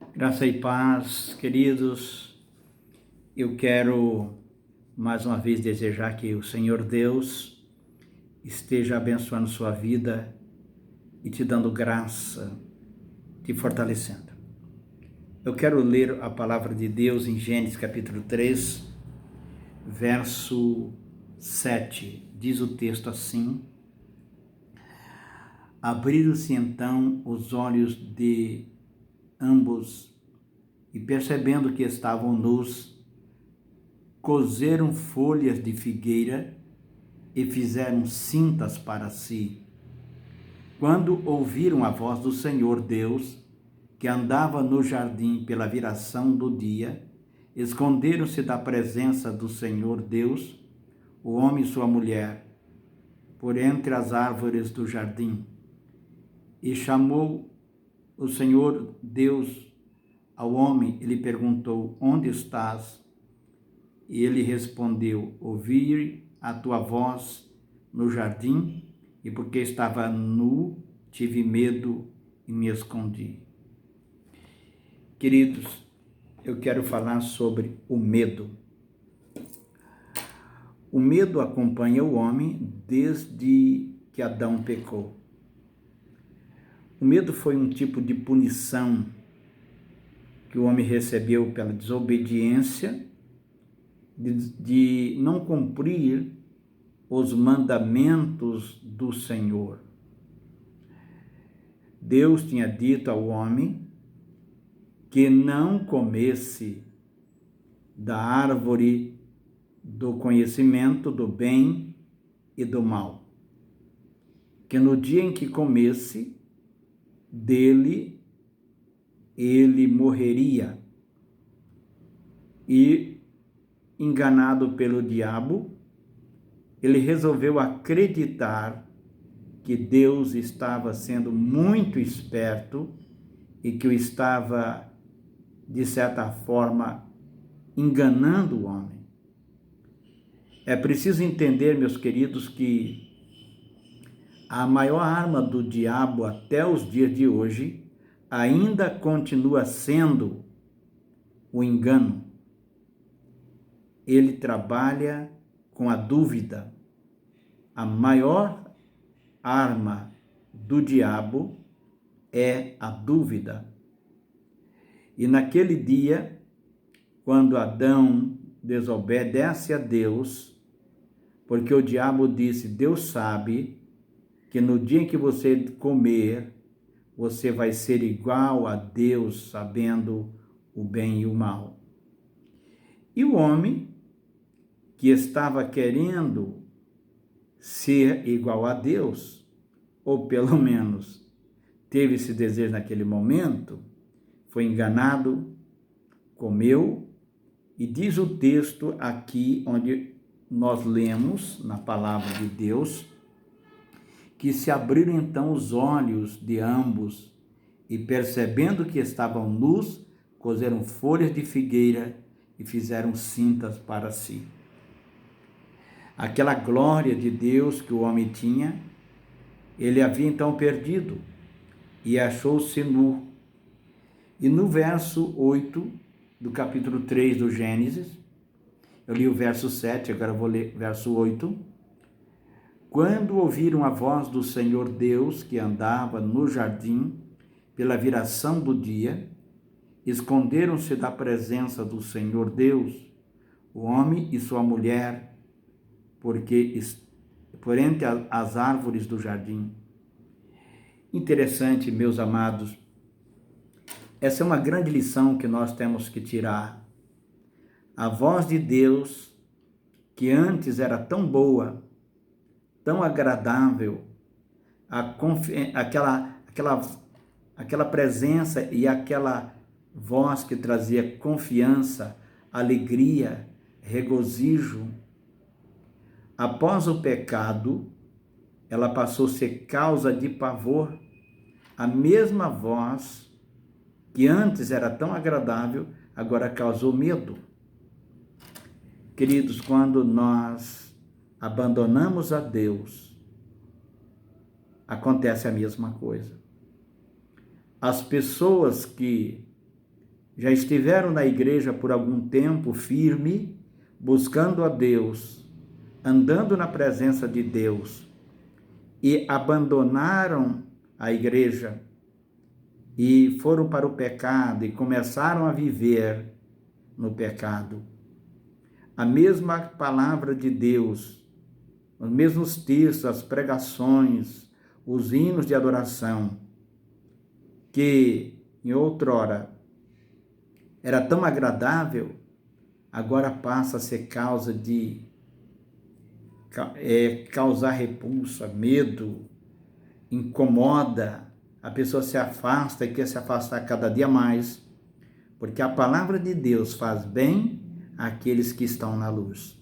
Graça e paz, queridos. Eu quero mais uma vez desejar que o Senhor Deus esteja abençoando sua vida e te dando graça, te fortalecendo. Eu quero ler a palavra de Deus em Gênesis capítulo 3, verso 7. Diz o texto assim: Abriram-se então os olhos de ambos e, percebendo que estavam nus, coseram folhas de figueira e fizeram cintas para si. Quando ouviram a voz do Senhor Deus, que andava no jardim pela viração do dia, esconderam-se da presença do Senhor Deus, o homem e sua mulher, por entre as árvores do jardim. E chamou o Senhor Deus ao homem e lhe perguntou: Onde estás? E ele respondeu: Ouvi a tua voz no jardim, e porque estava nu, tive medo e me escondi. Queridos, eu quero falar sobre o medo. O medo acompanha o homem desde que Adão pecou. O medo foi um tipo de punição que o homem recebeu pela desobediência de não cumprir os mandamentos do Senhor. Deus tinha dito ao homem que não comesse da árvore do conhecimento do bem e do mal, que no dia em que comesse dele, ele morreria. E, enganado pelo diabo, ele resolveu acreditar que Deus estava sendo muito esperto e que o estava, de certa forma, enganando o homem. É preciso entender, meus queridos, que a maior arma do diabo até os dias de hoje ainda continua sendo o engano. Ele trabalha com a dúvida. A maior arma do diabo é a dúvida. E naquele dia, quando Adão desobedece a Deus, porque o diabo disse: Deus sabe que no dia em que você comer, você vai ser igual a Deus, sabendo o bem e o mal. E o homem, que estava querendo ser igual a Deus, ou pelo menos teve esse desejo naquele momento, foi enganado, comeu, e diz o texto aqui onde nós lemos na palavra de Deus, que se abriram então os olhos de ambos, e percebendo que estavam nus, coseram folhas de figueira e fizeram cintas para si. Aquela glória de Deus que o homem tinha, ele havia então perdido e achou-se nu. E no verso 8 do capítulo 3 do Gênesis, eu li o verso 7, agora vou ler o verso 8. Quando ouviram a voz do Senhor Deus que andava no jardim pela viração do dia, esconderam-se da presença do Senhor Deus, o homem e sua mulher, por entre as árvores do jardim. Interessante, meus amados, essa é uma grande lição que nós temos que tirar. A voz de Deus, que antes era tão boa, tão agradável, aquela presença e aquela voz que trazia confiança, alegria, regozijo. Após o pecado, ela passou a ser causa de pavor. A mesma voz que antes era tão agradável, agora causou medo. Queridos, quando nós abandonamos a Deus, acontece a mesma coisa. As pessoas que já estiveram na igreja por algum tempo firme, buscando a Deus, andando na presença de Deus, e abandonaram a igreja e foram para o pecado e começaram a viver no pecado. A mesma palavra de Deus, os mesmos textos, as pregações, os hinos de adoração, que em outrora era tão agradável, agora passa a ser causa de causar repulsa, medo, incomoda, a pessoa se afasta e quer se afastar cada dia mais, porque a palavra de Deus faz bem àqueles que estão na luz.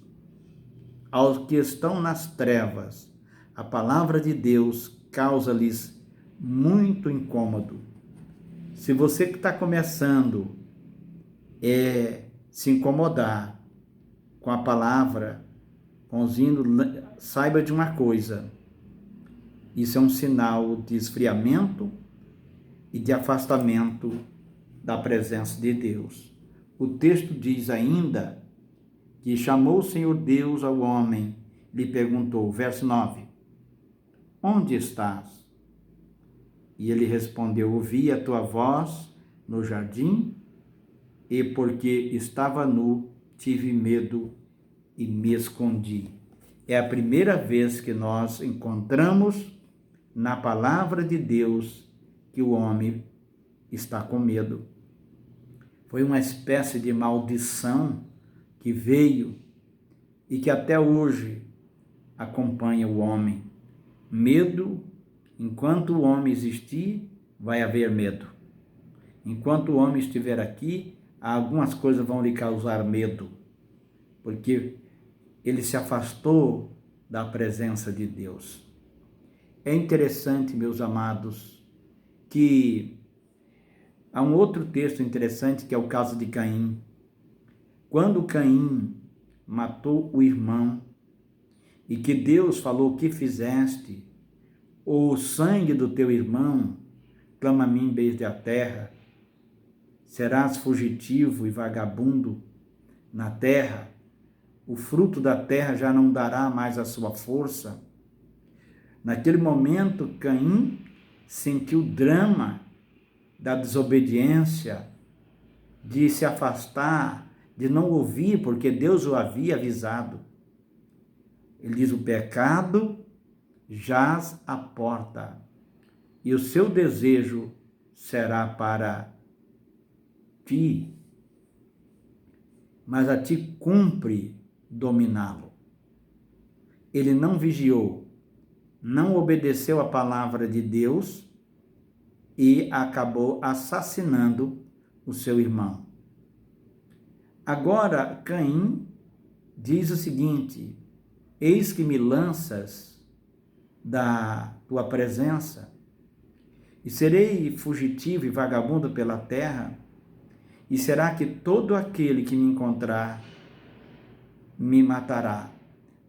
Aos que estão nas trevas, a palavra de Deus causa-lhes muito incômodo. Se você que está começando se incomodar com a palavra, com os hinos, saiba de uma coisa: isso é um sinal de esfriamento e de afastamento da presença de Deus. O texto diz ainda que chamou o Senhor Deus ao homem, lhe perguntou, verso 9, onde estás? E ele respondeu, ouvi a tua voz no jardim, e porque estava nu, tive medo e me escondi. É a primeira vez que nós encontramos na palavra de Deus que o homem está com medo. Foi uma espécie de maldição que veio e que até hoje acompanha o homem. Medo, enquanto o homem existir, vai haver medo. Enquanto o homem estiver aqui, algumas coisas vão lhe causar medo, porque ele se afastou da presença de Deus. É interessante, meus amados, que há um outro texto interessante que é o caso de Caim. Quando Caim matou o irmão e que Deus falou, o que fizeste? O sangue do teu irmão clama a mim desde a terra. Serás fugitivo e vagabundo na terra. O fruto da terra já não dará mais a sua força. Naquele momento, Caim sentiu o drama da desobediência, de se afastar, de não ouvir, porque Deus o havia avisado. Ele diz, o pecado jaz à porta, e o seu desejo será para ti, mas a ti cumpre dominá-lo. Ele não vigiou, não obedeceu a palavra de Deus e acabou assassinando o seu irmão. Agora, Caim diz o seguinte, eis que me lanças da tua presença e serei fugitivo e vagabundo pela terra, e será que todo aquele que me encontrar me matará?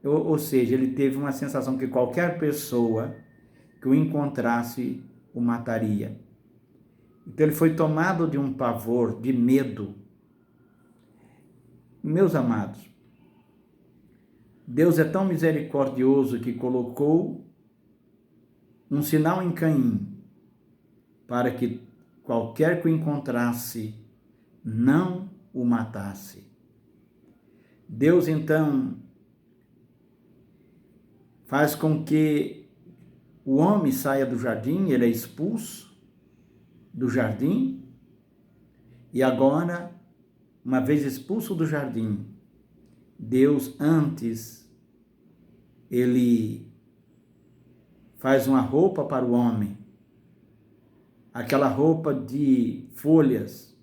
Ou seja, ele teve uma sensação que qualquer pessoa que o encontrasse o mataria. Então ele foi tomado de um pavor, de medo. Meus amados, Deus é tão misericordioso que colocou um sinal em Caim para que qualquer que o encontrasse não o matasse. Deus então faz com que o homem saia do jardim, ele é expulso do jardim, e agora, uma vez expulso do jardim, Deus antes, ele faz uma roupa para o homem, aquela roupa de folhas,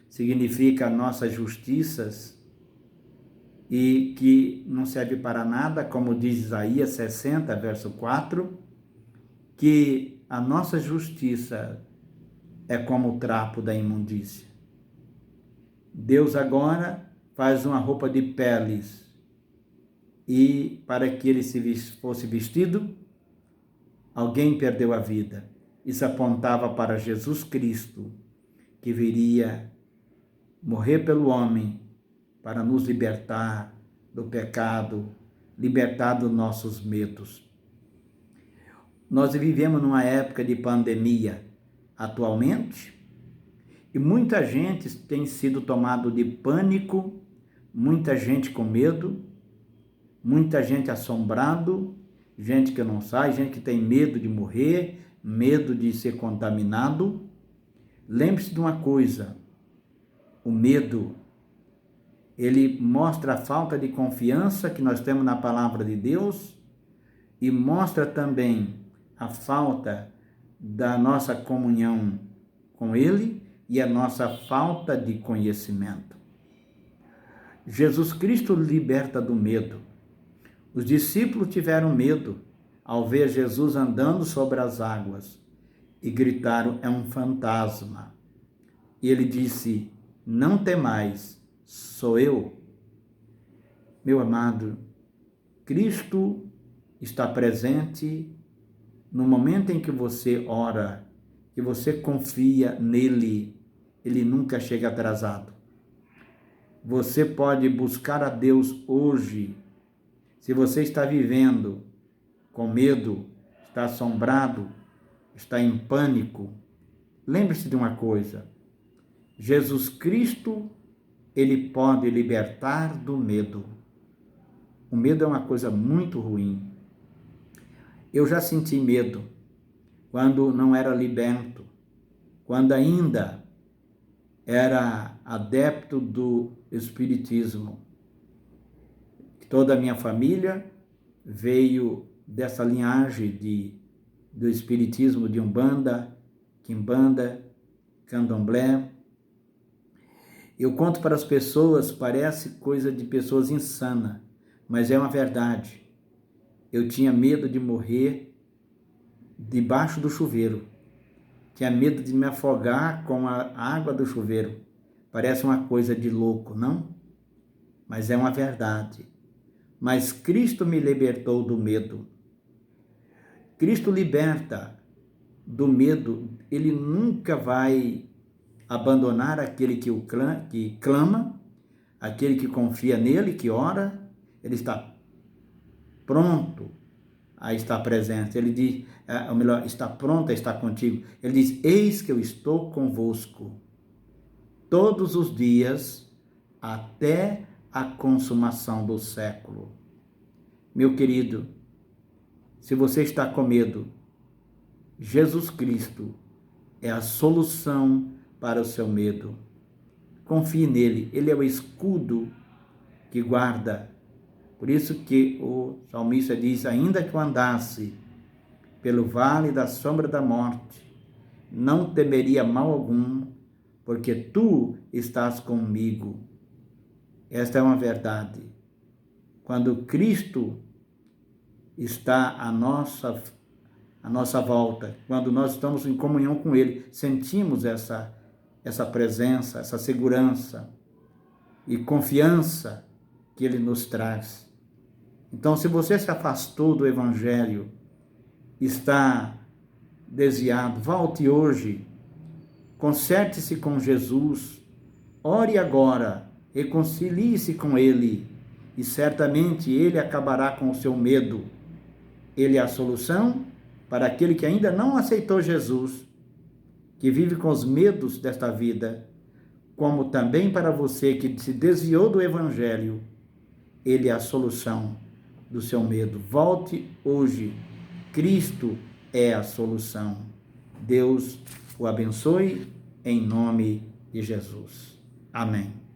significa nossas justiças, e que não serve para nada, como diz Isaías 60, verso 4, que a nossa justiça é como o trapo da imundícia. Deus agora faz uma roupa de peles, e para que ele fosse vestido, alguém perdeu a vida. Isso apontava para Jesus Cristo, que viria morrer pelo homem para nos libertar do pecado, libertar dos nossos medos. Nós vivemos numa época de pandemia atualmente e muita gente tem sido tomado de pânico, muita gente com medo, muita gente assombrado, gente que não sai, gente que tem medo de morrer, medo de ser contaminado. Lembre-se de uma coisa, o medo, ele mostra a falta de confiança que nós temos na palavra de Deus e mostra também a falta da nossa comunhão com Ele e a nossa falta de conhecimento. Jesus Cristo liberta do medo. Os discípulos tiveram medo ao ver Jesus andando sobre as águas e gritaram: é um fantasma. E ele disse: não temais, sou eu. Meu amado, Cristo está presente no momento em que você ora, que você confia nele. Ele nunca chega atrasado. Você pode buscar a Deus hoje. Se você está vivendo com medo, está assombrado, está em pânico, lembre-se de uma coisa: Jesus Cristo, ele pode libertar do medo. O medo é uma coisa muito ruim. Eu já senti medo quando não era liberto, quando ainda era adepto do espiritismo. Toda a minha família veio dessa linhagem do espiritismo de Umbanda, Quimbanda, Candomblé. Eu conto para as pessoas, parece coisa de pessoas insanas, mas é uma verdade. Eu tinha medo de morrer debaixo do chuveiro. Tinha medo de me afogar com a água do chuveiro. Parece uma coisa de louco, não? Mas é uma verdade. Mas Cristo me libertou do medo. Cristo liberta do medo. Ele nunca vai abandonar aquele que clama, aquele que confia nele, que ora. Ele está pronto a estar presente. Ele diz, ou melhor, está pronto a estar contigo. Ele diz: eis que eu estou convosco todos os dias até a consumação do século. Meu querido, se você está com medo, Jesus Cristo é a solução para o seu medo. Confie nele, ele é o escudo que guarda. Por isso que o salmista diz: ainda que eu andasse pelo vale da sombra da morte, não temeria mal algum, porque tu estás comigo. Esta é uma verdade. Quando Cristo está à nossa volta, quando nós estamos em comunhão com Ele, sentimos essa presença, essa segurança e confiança que Ele nos traz. Então, se você se afastou do Evangelho, está desviado, volte hoje, conserte-se com Jesus, ore agora, reconcilie-se com Ele e certamente Ele acabará com o seu medo. Ele é a solução para aquele que ainda não aceitou Jesus, que vive com os medos desta vida, como também para você que se desviou do Evangelho. Ele é a solução do seu medo. Volte hoje. Cristo é a solução. Deus o abençoe em nome de Jesus. Amém.